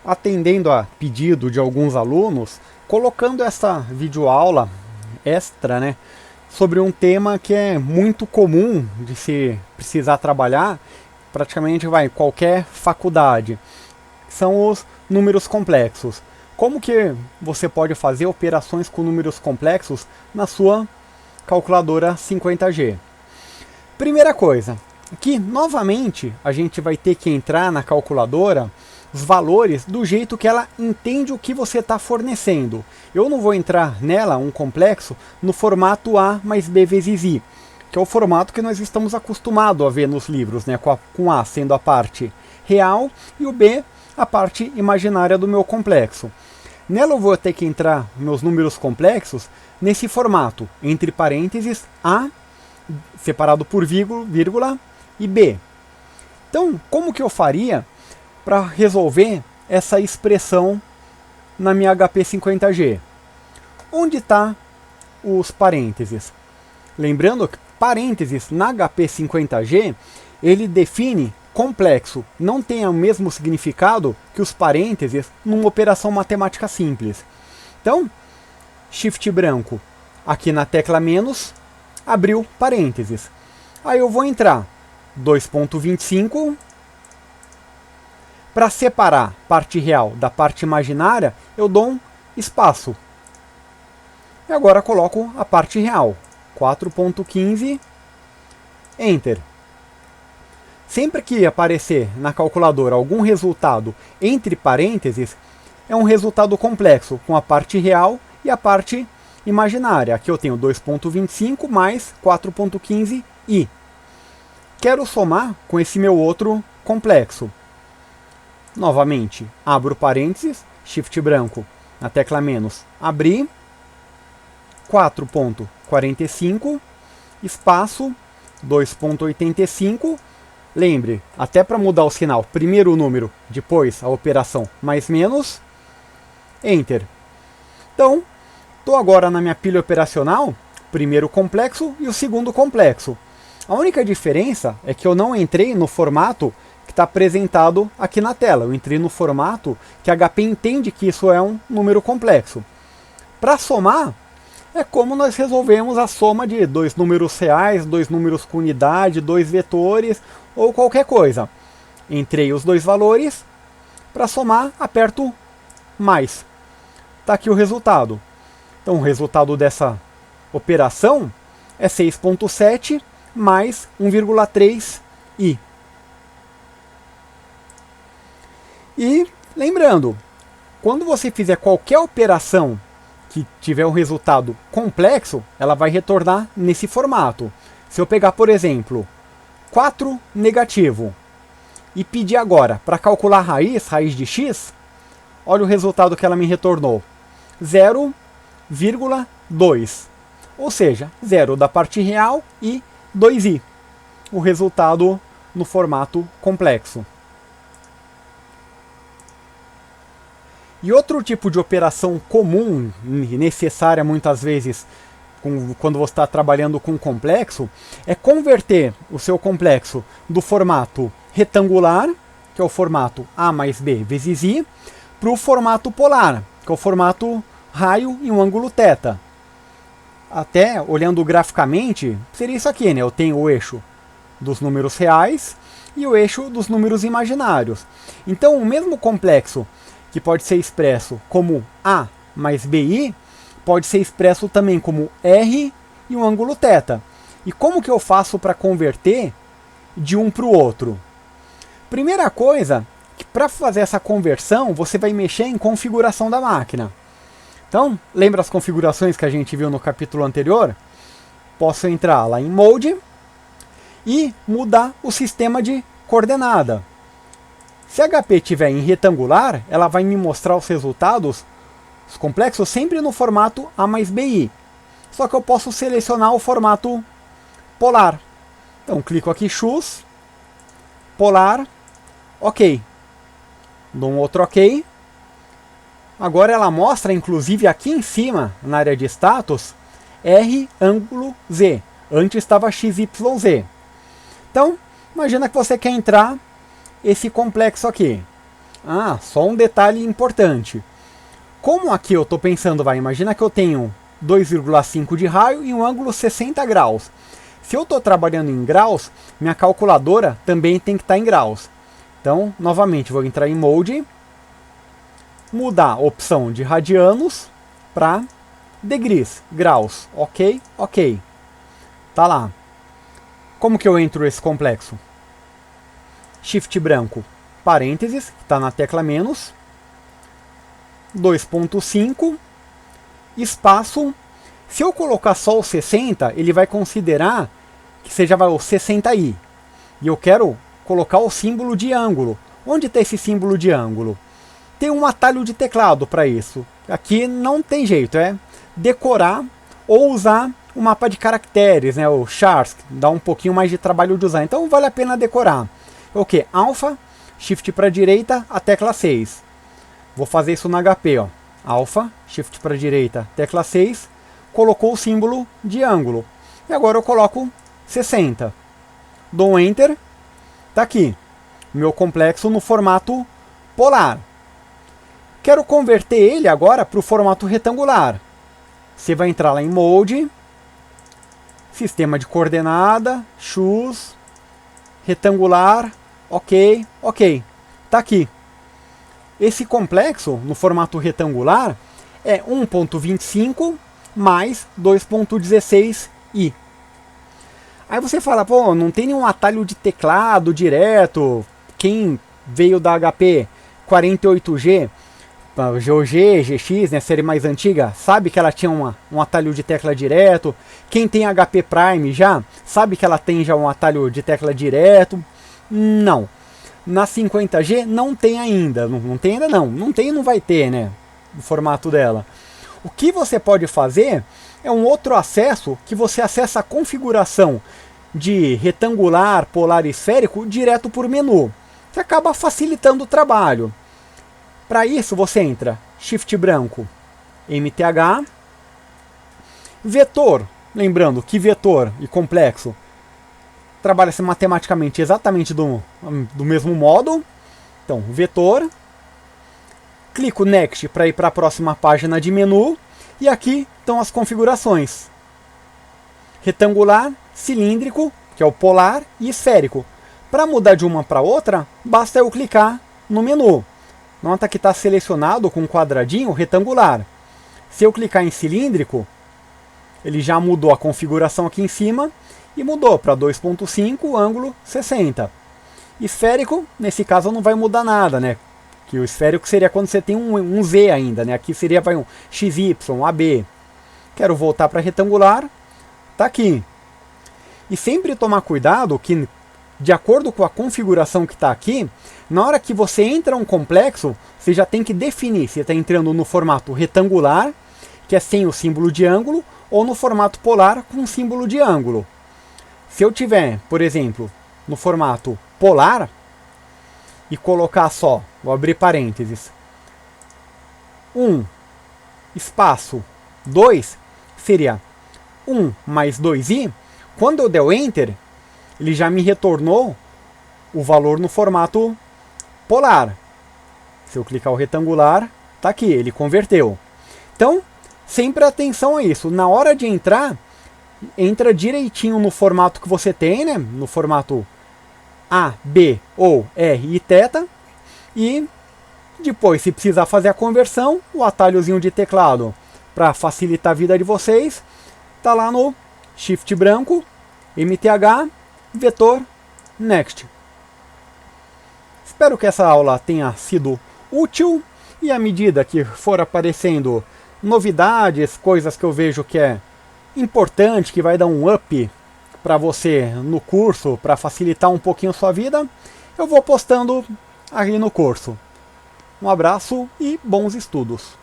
atendendo a pedido de alguns alunos, colocando essa videoaula extra, né, sobre um tema que é muito comum de se precisar trabalhar, praticamente vai qualquer faculdade, são os números complexos. Como que você pode fazer operações com números complexos na sua calculadora 50G? Primeira coisa, que novamente a gente vai ter que entrar na calculadora os valores do jeito que ela entende o que você está fornecendo. Eu não vou entrar nela, um complexo, no formato A mais B vezes I, que é o formato que nós estamos acostumados a ver nos livros, né? Com A sendo a parte real e o B a parte imaginária do meu complexo. Nela eu vou ter que entrar meus números complexos nesse formato, entre parênteses, A separado por vírgula e B. Então, como que eu faria para resolver essa expressão na minha HP 50G? Onde está os parênteses? Lembrando que parênteses na HP 50G, ele define complexo, não tem o mesmo significado que os parênteses numa operação matemática simples. Então, Shift branco, aqui na tecla menos, abriu parênteses. Aí eu vou entrar 2.25. Para separar parte real da parte imaginária, eu dou um espaço. E agora coloco a parte real, 4.15, Enter. Sempre que aparecer na calculadora algum resultado entre parênteses, é um resultado complexo, com a parte real e a parte imaginária. Aqui eu tenho 2.25 mais 4.15i. Quero somar com esse meu outro complexo. Novamente, abro parênteses, Shift branco, na tecla menos, abrir, 4.45, espaço, 2.85, lembre, até para mudar o sinal, primeiro o número, depois a operação mais menos, Enter. Então, estou agora na minha pilha operacional, primeiro complexo e o segundo complexo. A única diferença é que eu não entrei no formato que está apresentado aqui na tela. Eu entrei no formato que a HP entende que isso é um número complexo. Para somar, é como nós resolvemos a soma de dois números reais, dois números com unidade, dois vetores ou qualquer coisa. Entrei os dois valores, para somar, aperto mais. Está aqui o resultado. Então o resultado dessa operação é 6.7 mais 1,3i. E lembrando, quando você fizer qualquer operação que tiver um resultado complexo, ela vai retornar nesse formato. Se eu pegar, por exemplo, 4 negativo e pedir agora para calcular raiz de x, olha o resultado que ela me retornou. 0,2. Ou seja, 0 da parte real e 2i. O resultado no formato complexo. E outro tipo de operação comum, necessária muitas vezes quando você está trabalhando com complexo, é converter o seu complexo do formato retangular, que é o formato A mais B vezes I, para o formato polar, que é o formato raio em um ângulo θ. Até olhando graficamente, seria isso aqui, né? Eu tenho o eixo dos números reais e o eixo dos números imaginários. Então, o mesmo complexo que pode ser expresso como A mais BI, pode ser expresso também como R e um ângulo θ. E como que eu faço para converter de um para o outro? Primeira coisa, que para fazer essa conversão, você vai mexer em configuração da máquina. Então, lembra as configurações que a gente viu no capítulo anterior? Posso entrar lá em Mode e mudar o sistema de coordenada. Se a HP estiver em retangular, ela vai me mostrar os resultados, os complexos, sempre no formato A mais BI. Só que eu posso selecionar o formato polar. Então, clico aqui, Choose, Polar, OK. Dou um outro OK. Agora ela mostra, inclusive aqui em cima, na área de status, R ângulo Z. Antes estava XYZ. Então, imagina que você quer entrar esse complexo aqui. Ah, só um detalhe importante. Como aqui eu estou pensando, imagina que eu tenho 2,5 de raio e um ângulo 60 graus. Se eu estou trabalhando em graus, minha calculadora também tem que estar em graus. Então, novamente, vou entrar em Mode, mudar a opção de radianos para degrees, graus. Ok, ok. Tá lá. Como que eu entro esse complexo? Shift branco, parênteses, que está na tecla menos, 2.5, espaço. Se eu colocar só o 60, ele vai considerar que seja o 60i. E eu quero colocar o símbolo de ângulo. Onde está esse símbolo de ângulo? Tem um atalho de teclado para isso. Aqui não tem jeito, é decorar ou usar o mapa de caracteres, né, o chars, dá um pouquinho mais de trabalho de usar. Então vale a pena decorar. O que? Alpha, Shift para a direita, a tecla 6. Vou fazer isso no HP, ó. Alpha, Shift para a direita, tecla 6. Colocou o símbolo de ângulo. E agora eu coloco 60. Dou um Enter. Tá aqui. Meu complexo no formato polar. Quero converter ele agora para o formato retangular. Você vai entrar lá em Mode, Sistema de coordenada, Choose, Retangular, ok, ok. Tá aqui. Esse complexo, no formato retangular, é 1.25 mais 2.16i. Aí você fala, pô, não tem nenhum atalho de teclado direto. Quem veio da HP 48G, GOG, GX, né, série mais antiga, sabe que ela tinha um atalho de tecla direto. Quem tem HP Prime já, sabe que ela tem já um atalho de tecla direto. Não. Na 50G não tem ainda. Não tem ainda não. Não tem e não vai ter, né? O formato dela. O que você pode fazer é um outro acesso que você acessa a configuração de retangular, polar e esférico direto por menu. Que acaba facilitando o trabalho. Para isso você entra Shift branco, MTH, vetor, lembrando que vetor e complexo trabalha-se matematicamente exatamente do mesmo modo. Então, vetor, clico Next para ir para a próxima página de menu e aqui estão as configurações. Retangular, cilíndrico, que é o polar, e esférico. Para mudar de uma para outra, basta eu clicar no menu. Nota que está selecionado com um quadradinho retangular. Se eu clicar em cilíndrico, ele já mudou a configuração aqui em cima e mudou para 2.5, ângulo 60. Esférico, nesse caso não vai mudar nada, né? Que o esférico seria quando você tem um Z ainda, né? Aqui seria um XY, AB. Quero voltar para retangular, tá aqui. E sempre tomar cuidado que, de acordo com a configuração que está aqui, na hora que você entra um complexo, você já tem que definir se está entrando no formato retangular, que é sem o símbolo de ângulo, ou no formato polar com símbolo de ângulo. Se eu tiver, por exemplo, no formato polar, e colocar só, vou abrir parênteses, 1, espaço 2, seria 1 mais 2i, quando eu der o Enter, ele já me retornou o valor no formato polar. Se eu clicar o retangular, tá aqui, ele converteu. Então, sempre atenção a isso. Na hora de entrar, entra direitinho no formato que você tem, né? No formato A, B ou R e θ. E depois, se precisar fazer a conversão, o atalhozinho de teclado para facilitar a vida de vocês, tá lá no Shift branco, MTH, vetor, Next. Espero que essa aula tenha sido útil e à medida que for aparecendo novidades, coisas que eu vejo que é importante, que vai dar um up para você no curso, para facilitar um pouquinho a sua vida, eu vou postando aí no curso. Um abraço e bons estudos!